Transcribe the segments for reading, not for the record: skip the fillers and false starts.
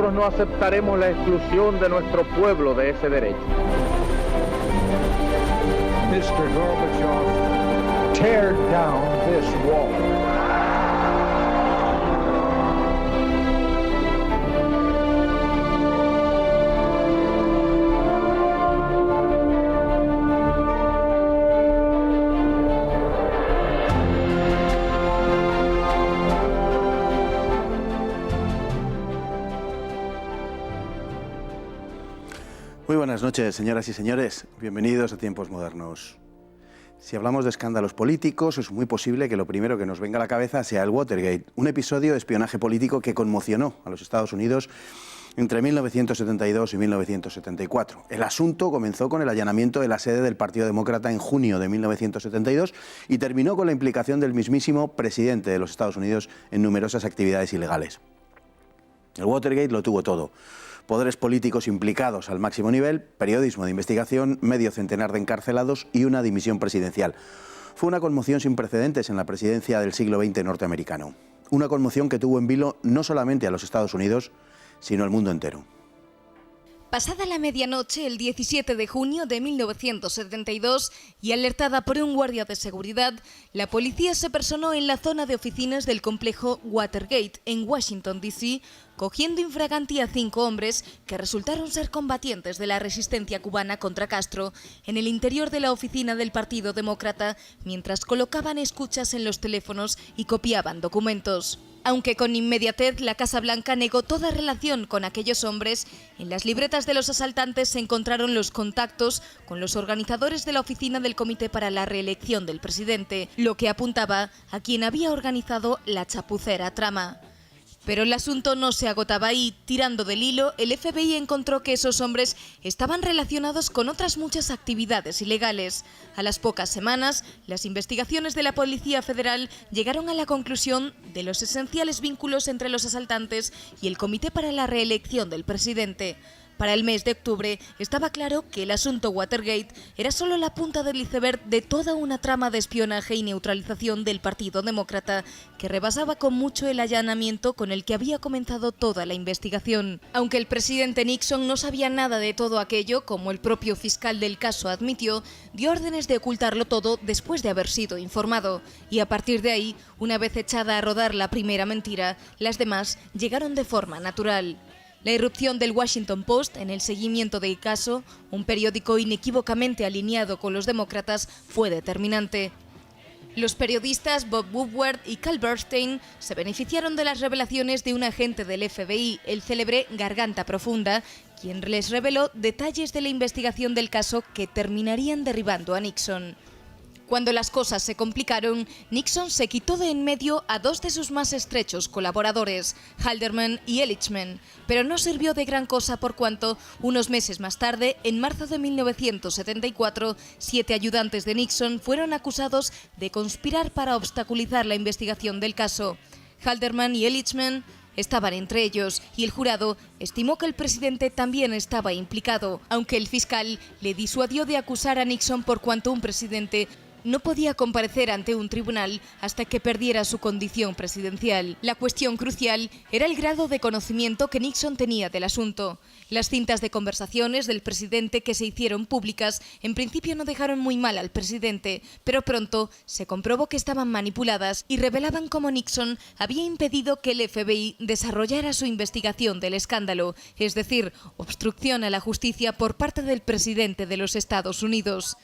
nosotros no aceptaremos la exclusión de nuestro pueblo de ese derecho. Mr. Gorbachev, tear down this wall. Muy buenas noches, señoras y señores. Bienvenidos a Tiempos Modernos. Si hablamos de escándalos políticos, es muy posible que lo primero que nos venga a la cabeza sea el Watergate, un episodio de espionaje político que conmocionó a los Estados Unidos entre 1972 y 1974. El asunto comenzó con el allanamiento de la sede del Partido Demócrata en junio de 1972 y terminó con la implicación del mismísimo presidente de los Estados Unidos en numerosas actividades ilegales. El Watergate lo tuvo todo. Poderes políticos implicados al máximo nivel, periodismo de investigación, medio centenar de encarcelados y una dimisión presidencial. Fue una conmoción sin precedentes en la presidencia del siglo XX norteamericano. Una conmoción que tuvo en vilo no solamente a los Estados Unidos, sino al mundo entero. Pasada la medianoche, el 17 de junio de 1972, y alertada por un guardia de seguridad, la policía se personó en la zona de oficinas del complejo Watergate, en Washington, D.C., cogiendo infraganti a 5 hombres que resultaron ser combatientes de la resistencia cubana contra Castro en el interior de la oficina del Partido Demócrata, mientras colocaban escuchas en los teléfonos y copiaban documentos. Aunque con inmediatez la Casa Blanca negó toda relación con aquellos hombres, en las libretas de los asaltantes se encontraron los contactos con los organizadores de la oficina del Comité para la Reelección del presidente, lo que apuntaba a quien había organizado la chapucera trama. Pero el asunto no se agotaba ahí. Tirando del hilo, el FBI encontró que esos hombres estaban relacionados con otras muchas actividades ilegales. A las pocas semanas, las investigaciones de la Policía Federal llegaron a la conclusión de los esenciales vínculos entre los asaltantes y el Comité para la Reelección del presidente. Para el mes de octubre estaba claro que el asunto Watergate era solo la punta del iceberg de toda una trama de espionaje y neutralización del Partido Demócrata que rebasaba con mucho el allanamiento con el que había comenzado toda la investigación. Aunque el presidente Nixon no sabía nada de todo aquello, como el propio fiscal del caso admitió, dio órdenes de ocultarlo todo después de haber sido informado. Y a partir de ahí, una vez echada a rodar la primera mentira, las demás llegaron de forma natural. La irrupción del Washington Post en el seguimiento del caso, un periódico inequívocamente alineado con los demócratas, fue determinante. Los periodistas Bob Woodward y Carl Bernstein se beneficiaron de las revelaciones de un agente del FBI, el célebre Garganta Profunda, quien les reveló detalles de la investigación del caso que terminarían derribando a Nixon. Cuando las cosas se complicaron, Nixon se quitó de en medio a 2 de sus más estrechos colaboradores, Haldeman y Ehrlichman, pero no sirvió de gran cosa por cuanto, unos meses más tarde, en marzo de 1974, 7 ayudantes de Nixon fueron acusados de conspirar para obstaculizar la investigación del caso. Haldeman y Ehrlichman estaban entre ellos y el jurado estimó que el presidente también estaba implicado, aunque el fiscal le disuadió de acusar a Nixon por cuanto un presidente no podía comparecer ante un tribunal hasta que perdiera su condición presidencial. La cuestión crucial era el grado de conocimiento que Nixon tenía del asunto. Las cintas de conversaciones del presidente que se hicieron públicas en principio no dejaron muy mal al presidente, pero pronto se comprobó que estaban manipuladas y revelaban cómo Nixon había impedido que el FBI desarrollara su investigación del escándalo, es decir, obstrucción a la justicia por parte del presidente de los Estados Unidos.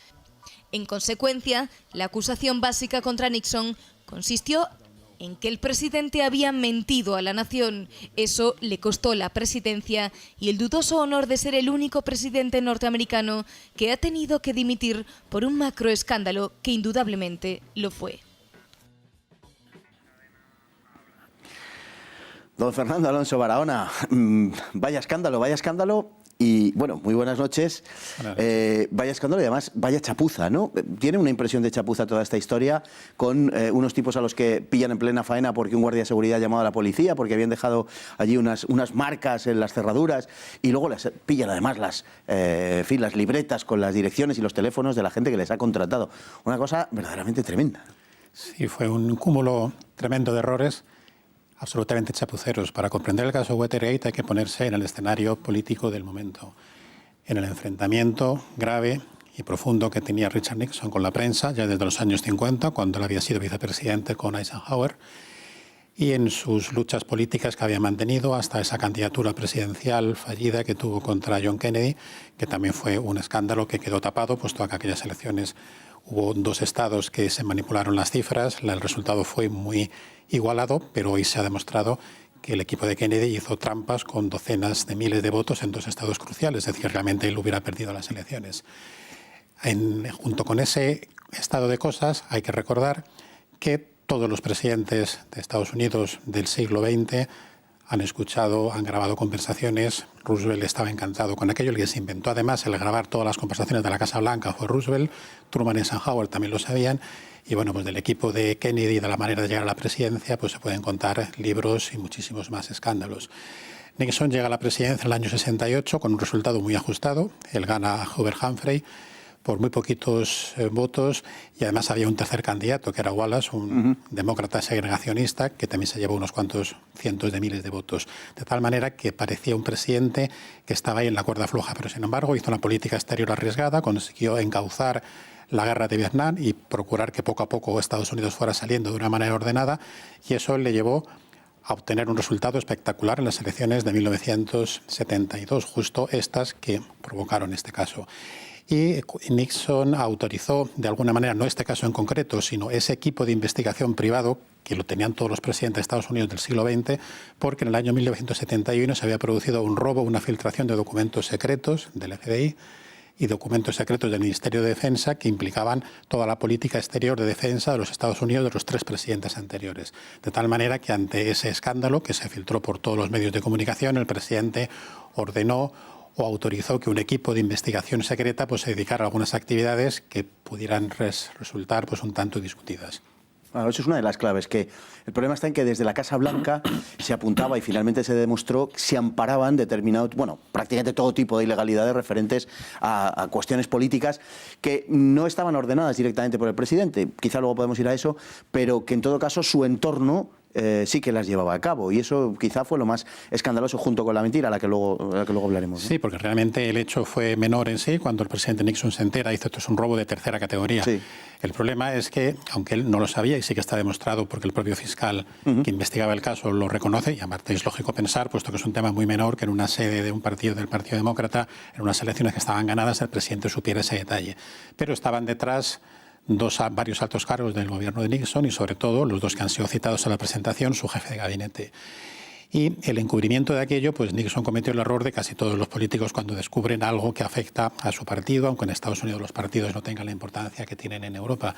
En consecuencia, la acusación básica contra Nixon consistió en que el presidente había mentido a la nación. Eso le costó la presidencia y el dudoso honor de ser el único presidente norteamericano que ha tenido que dimitir por un macroescándalo que indudablemente lo fue. Don Fernando Alonso Barahona, vaya escándalo. Y bueno, muy buenas noches. Vaya escándalo y además vaya chapuza, ¿no? Tiene una impresión de chapuza toda esta historia con unos tipos a los que pillan en plena faena porque un guardia de seguridad ha llamado a la policía porque habían dejado allí unas marcas en las cerraduras y luego les pillan además las libretas con las direcciones y los teléfonos de la gente que les ha contratado. Una cosa verdaderamente tremenda. Sí, fue un cúmulo tremendo de errores. absolutamente chapuceros. Para comprender el caso Watergate hay que ponerse en el escenario político del momento, en el enfrentamiento grave y profundo que tenía Richard Nixon con la prensa ya desde los años 50, cuando él había sido vicepresidente con Eisenhower, y en sus luchas políticas que había mantenido hasta esa candidatura presidencial fallida que tuvo contra John Kennedy, que también fue un escándalo que quedó tapado, puesto que aquellas elecciones hubo 2 estados que se manipularon las cifras, el resultado fue muy igualado, pero hoy se ha demostrado que el equipo de Kennedy hizo trampas con docenas de miles de votos en 2 estados cruciales, es decir, realmente él hubiera perdido las elecciones. Junto con ese estado de cosas, hay que recordar que todos los presidentes de Estados Unidos del siglo XX han escuchado, han grabado conversaciones. Roosevelt estaba encantado con aquello. El que se inventó además el grabar todas las conversaciones de la Casa Blanca fue Roosevelt. Truman y Eisenhower también lo sabían. Y bueno, pues del equipo de Kennedy y de la manera de llegar a la presidencia, pues se pueden contar libros y muchísimos más escándalos. Nixon llega a la presidencia en el año 68 con un resultado muy ajustado. Él gana a Hubert Humphrey por muy poquitos votos, y además había un tercer candidato que era Wallace, un demócrata segregacionista que también se llevó unos cuantos cientos de miles de votos, de tal manera que parecía un presidente que estaba ahí en la cuerda floja, pero sin embargo hizo una política exterior arriesgada, consiguió encauzar la guerra de Vietnam y procurar que poco a poco Estados Unidos fuera saliendo de una manera ordenada, y eso le llevó a obtener un resultado espectacular en las elecciones de 1972, justo estas que provocaron este caso. Y Nixon autorizó, de alguna manera, no este caso en concreto, sino ese equipo de investigación privado, que lo tenían todos los presidentes de Estados Unidos del siglo XX, porque en el año 1971 se había producido un robo, una filtración de documentos secretos del FBI y documentos secretos del Ministerio de Defensa que implicaban toda la política exterior de defensa de los Estados Unidos de los 3 presidentes anteriores. De tal manera que ante ese escándalo, que se filtró por todos los medios de comunicación, el presidente ordenó o autorizó que un equipo de investigación secreta pues, se dedicara a algunas actividades que pudieran resultar pues, un tanto discutidas. Bueno, eso es una de las claves, que el problema está en que desde la Casa Blanca se apuntaba y finalmente se demostró que se amparaban determinados, bueno, prácticamente todo tipo de ilegalidades referentes a cuestiones políticas que no estaban ordenadas directamente por el presidente. Quizá luego podemos ir a eso, pero que en todo caso su entorno sí que las llevaba a cabo, y eso quizá fue lo más escandaloso, junto con la mentira a la que luego hablaremos, ¿no? Sí, porque realmente el hecho fue menor en sí. Cuando el presidente Nixon se entera, dice: esto es un robo de tercera categoría. Sí. El problema es que, aunque él no lo sabía, y sí que está demostrado porque el propio fiscal que investigaba el caso lo reconoce, y aparte es lógico pensar, puesto que es un tema muy menor, que en una sede de un partido del Partido Demócrata, en unas elecciones que estaban ganadas, el presidente supiera ese detalle. Pero estaban detrás varios altos cargos del gobierno de Nixon, y sobre todo los 2 que han sido citados a la presentación, su jefe de gabinete. Y el encubrimiento de aquello, pues Nixon cometió el error de casi todos los políticos cuando descubren algo que afecta a su partido, aunque en Estados Unidos los partidos no tengan la importancia que tienen en Europa,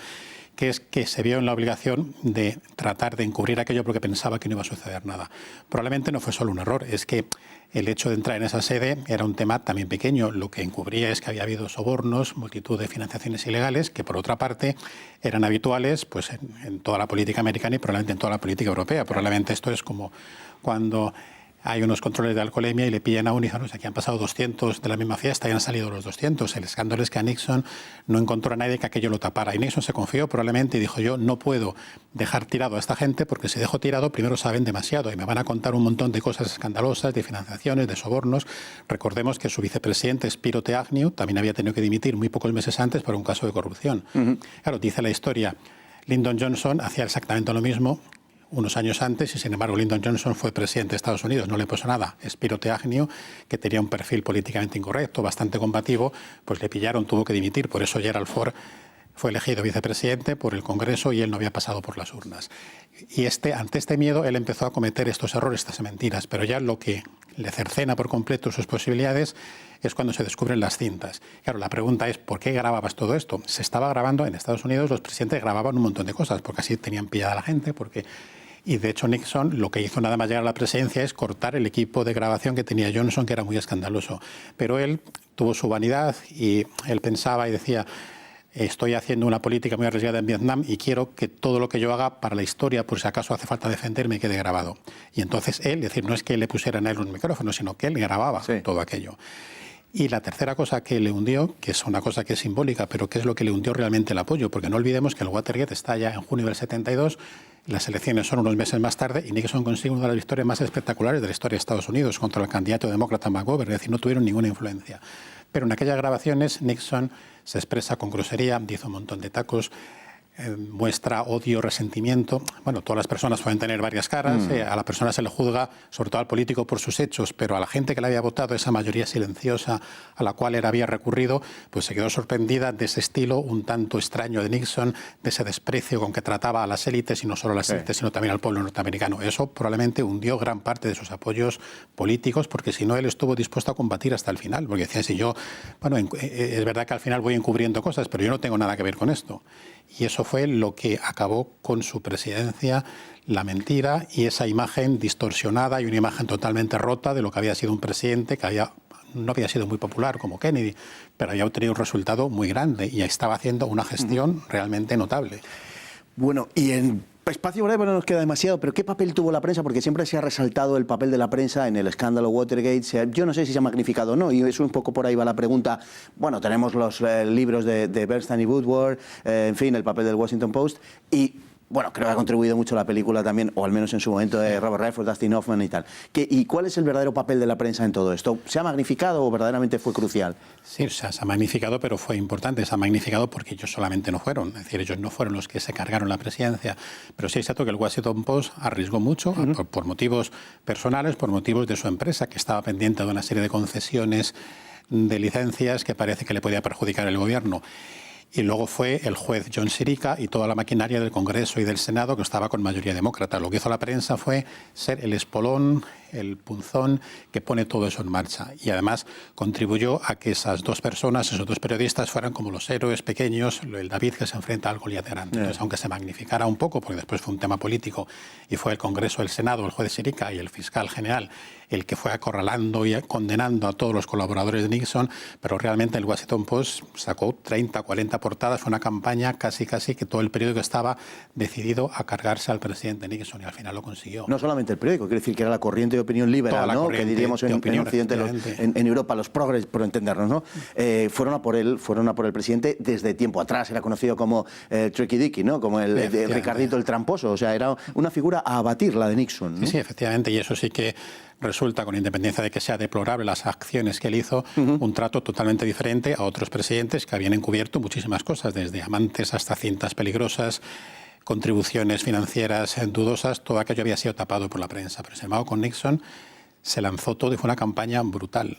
que es que se vio en la obligación de tratar de encubrir aquello porque pensaba que no iba a suceder nada. Probablemente no fue solo un error, es que el hecho de entrar en esa sede era un tema también pequeño. Lo que encubría es que había habido sobornos, multitud de financiaciones ilegales, que por otra parte eran habituales pues, en toda la política americana y probablemente en toda la política europea. Probablemente esto es como cuando hay unos controles de alcoholemia y le pillan a uno y dicen: aquí han pasado 200 de la misma fiesta y han salido los 200. El escándalo es que a Nixon no encontró a nadie que aquello lo tapara. Y Nixon se confió probablemente y dijo: yo no puedo dejar tirado a esta gente, porque si dejo tirado, primero saben demasiado y me van a contar un montón de cosas escandalosas, de financiaciones, de sobornos. Recordemos que su vicepresidente, Spiro T. Agnew, también había tenido que dimitir muy pocos meses antes por un caso de corrupción. Claro, dice la historia, Lyndon Johnson hacía exactamente lo mismo unos años antes, y sin embargo Lyndon Johnson fue presidente de Estados Unidos, no le pasó nada. Spiro T. Agnew, que tenía un perfil políticamente incorrecto, bastante combativo, pues le pillaron, tuvo que dimitir. Por eso Gerald Ford fue elegido vicepresidente por el Congreso y él no había pasado por las urnas. Y ante este miedo él empezó a cometer estos errores, estas mentiras, pero ya lo que le cercena por completo sus posibilidades es cuando se descubren las cintas. Claro, la pregunta es: ¿por qué grababas todo esto? Se estaba grabando en Estados Unidos, los presidentes grababan un montón de cosas, porque así tenían pillada a la gente, Y de hecho Nixon lo que hizo nada más llegar a la presidencia es cortar el equipo de grabación que tenía Johnson, que era muy escandaloso. Pero él tuvo su vanidad y él pensaba y decía: estoy haciendo una política muy arriesgada en Vietnam y quiero que todo lo que yo haga para la historia, por si acaso hace falta defenderme, quede grabado. Y entonces él, es decir, no es que le pusieran a él un micrófono, sino que él grababa todo aquello. Y la tercera cosa que le hundió, que es una cosa que es simbólica, pero que es lo que le hundió realmente el apoyo, porque no olvidemos que el Watergate estalla en junio del 72, las elecciones son unos meses más tarde y Nixon consigue una de las victorias más espectaculares de la historia de Estados Unidos contra el candidato demócrata McGovern, es decir, no tuvieron ninguna influencia. Pero en aquellas grabaciones Nixon se expresa con grosería, dice un montón de tacos, muestra odio, resentimiento. Bueno, todas las personas pueden tener varias caras, a la persona se le juzga, sobre todo al político, por sus hechos, pero a la gente que le había votado, esa mayoría silenciosa a la cual él había recurrido, pues se quedó sorprendida de ese estilo un tanto extraño de Nixon, de ese desprecio con que trataba a las élites, y no solo a las élites, sino también al pueblo norteamericano. Eso probablemente hundió gran parte de sus apoyos políticos, porque si no, él estuvo dispuesto a combatir hasta el final, porque decía, si yo, bueno, es verdad que al final voy encubriendo cosas, pero yo no tengo nada que ver con esto. Y eso fue lo que acabó con su presidencia, la mentira y esa imagen distorsionada y una imagen totalmente rota de lo que había sido un presidente que no había sido muy popular como Kennedy, pero había obtenido un resultado muy grande y estaba haciendo una gestión realmente notable. Bueno, y en espacio breve no nos queda demasiado, pero ¿qué papel tuvo la prensa? Porque siempre se ha resaltado el papel de la prensa en el escándalo Watergate. Yo no sé si se ha magnificado o no, y eso un poco por ahí va la pregunta. Bueno, tenemos los libros de Bernstein y Woodward, en fin, el papel del Washington Post, y bueno, creo que ha contribuido mucho la película también, o al menos en su momento, de Robert Redford, Dustin Hoffman y tal. ¿Y cuál es el verdadero papel de la prensa en todo esto? ¿Se ha magnificado o verdaderamente fue crucial? Sí, o sea, se ha magnificado, pero fue importante. Se ha magnificado porque ellos solamente no fueron. Es decir, ellos no fueron los que se cargaron la presidencia. Pero sí es cierto que el Washington Post arriesgó mucho por motivos personales, por motivos de su empresa, que estaba pendiente de una serie de concesiones de licencias que parece que le podía perjudicar el gobierno. Y luego fue el juez John Sirica y toda la maquinaria del Congreso y del Senado que estaba con mayoría demócrata. Lo que hizo la prensa fue ser el espolón, el punzón que pone todo eso en marcha. Y además contribuyó a que esas dos personas, esos dos periodistas, fueran como los héroes pequeños, el David que se enfrenta al Goliat grande. Entonces, aunque se magnificara un poco, porque después fue un tema político, y fue el Congreso, el Senado, el juez Sirica y el fiscal general el que fue acorralando y condenando a todos los colaboradores de Nixon, pero realmente el Washington Post sacó 30, 40 portadas, fue una campaña casi que todo el periódico estaba decidido a cargarse al presidente Nixon y al final lo consiguió. No solamente el periódico, quiere decir que era la corriente de opinión liberal, ¿no? Que diríamos en Occidente, en Europa, los progres, por entendernos, ¿no? Fueron a por el presidente desde tiempo atrás, era conocido como Tricky Dicky, ¿no? Como el Ricardito el tramposo, o sea, era una figura a abatir, la de Nixon, ¿no? Sí, efectivamente, y eso sí que resulta, con independencia de que sea deplorable las acciones que él hizo, un trato totalmente diferente a otros presidentes que habían encubierto muchísimas cosas, desde amantes hasta cintas peligrosas, contribuciones financieras dudosas, todo aquello había sido tapado por la prensa. Pero sin embargo, con Nixon se lanzó todo y fue una campaña brutal.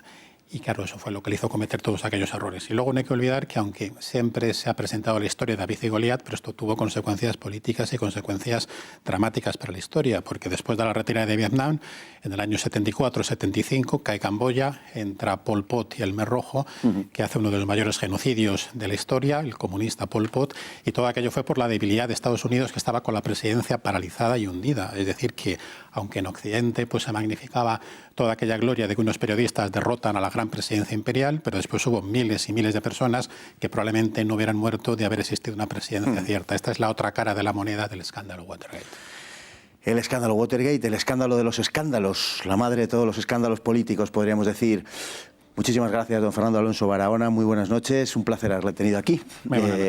Y claro, eso fue lo que le hizo cometer todos aquellos errores. Y luego no hay que olvidar que aunque siempre se ha presentado la historia de David y Goliat, pero esto tuvo consecuencias políticas y consecuencias dramáticas para la historia, porque después de la retirada de Vietnam, en el año 74-75, cae Camboya, entra Pol Pot y el Mer Rojo, que hace uno de los mayores genocidios de la historia, el comunista Pol Pot, y todo aquello fue por la debilidad de Estados Unidos, que estaba con la presidencia paralizada y hundida. Es decir, que aunque en Occidente pues se magnificaba toda aquella gloria de que unos periodistas derrotan a la gran presidencia imperial, pero después hubo miles y miles de personas que probablemente no hubieran muerto de haber existido una presidencia cierta. Esta es la otra cara de la moneda del escándalo Watergate. El escándalo Watergate, el escándalo de los escándalos, la madre de todos los escándalos políticos, podríamos decir. Muchísimas gracias, don Fernando Alonso Barahona. Muy buenas noches. Un placer haberle tenido aquí.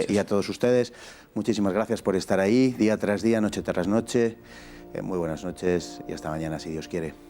Y a todos ustedes, muchísimas gracias por estar ahí, día tras día, noche tras noche. Muy buenas noches y hasta mañana, si Dios quiere.